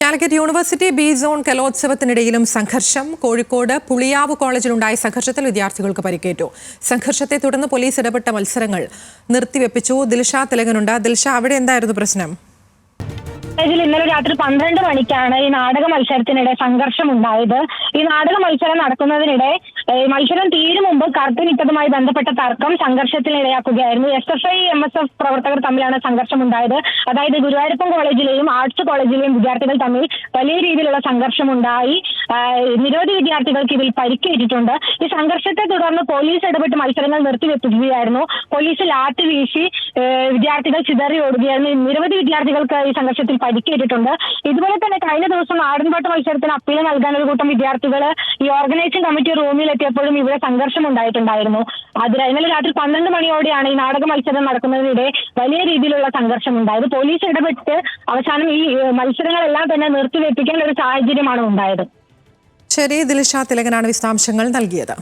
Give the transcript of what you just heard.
Calicut university B zone കലോത്സവത്തിനിടയിലും സംഘർഷം. കോഴിക്കോട് പുളിയാവ് കോളേജിലുണ്ടായ സംഘർഷത്തിൽ വിദ്യാർത്ഥികൾക്ക് പരിക്കേറ്റു. സംഘർഷത്തെ തുടർന്ന് പോലീസ് ഇടപെട്ട മത്സരങ്ങൾ നിർത്തിവെപ്പിച്ചു. ദിൽഷ തിലകനുണ്ട്. ദിൽഷ, അവിടെ എന്തായിരുന്നു പ്രശ്നം? ഇന്നലെ രാത്രി 12 മണിക്കാണ് ഈ നാടക മത്സരത്തിനിടെ സംഘർഷം ഉണ്ടായത്. ഈ നാടക മത്സരം നടക്കുന്നതിനിടെ മത്സരം തീരും മുമ്പ് കർട്ടനിട്ടതുമായി ബന്ധപ്പെട്ട തർക്കം സംഘർഷത്തിനിടയാക്കുകയായിരുന്നു. SFI MSF പ്രവർത്തകർ തമ്മിലാണ് സംഘർഷം ഉണ്ടായത്. അതായത് ഗുരുവായൂരപ്പൻ കോളേജിലെയും ആർട്സ് കോളേജിലെയും വിദ്യാർത്ഥികൾ തമ്മിൽ വലിയ രീതിയിലുള്ള സംഘർഷമുണ്ടായി. നിരവധി വിദ്യാർത്ഥികൾക്ക് ഇതിൽ പരിക്കേറ്റിട്ടുണ്ട്. ഈ സംഘർഷത്തെ തുടർന്ന് പോലീസ് ഇടപെട്ട് മത്സരങ്ങൾ നിർത്തിവെക്കുകയായിരുന്നു. പോലീസ് ലാത്തി വീശി വിദ്യാർത്ഥികൾ ചിതറി ഓടുകയായിരുന്നു. നിരവധി വിദ്യാർത്ഥികൾക്ക് ഈ സംഘർഷത്തിൽ പരിക്കേറ്റിട്ടുണ്ട്. ഇതുപോലെ തന്നെ കഴിഞ്ഞ ദിവസം നാടൻപാട്ട് മത്സരത്തിന് അപ്പീൽ നൽകാൻ ഒരു കൂട്ടം വിദ്യാർത്ഥികൾ ഈ ഓർഗനൈസിംഗ് കമ്മിറ്റി റൂമിൽ എത്തിയപ്പോഴും ഇവിടെ സംഘർഷം ഉണ്ടായിട്ടുണ്ടായിരുന്നു. ഇന്നലെ രാത്രി 12 മണിയോടെയാണ് ഈ നാടക മത്സരം നടക്കുന്നതിനിടെ വലിയ രീതിയിലുള്ള സംഘർഷം ഉണ്ടായത്. പോലീസ് ഇടപെട്ട് അവസാനം ഈ മത്സരങ്ങളെല്ലാം തന്നെ നിർത്തിവെപ്പിക്കേണ്ട ഒരു സാഹചര്യമാണ് ഉണ്ടായത്. ശരി, ദിൽഷ തിലകനാണ് വിശദാംശങ്ങൾ നൽകിയത്.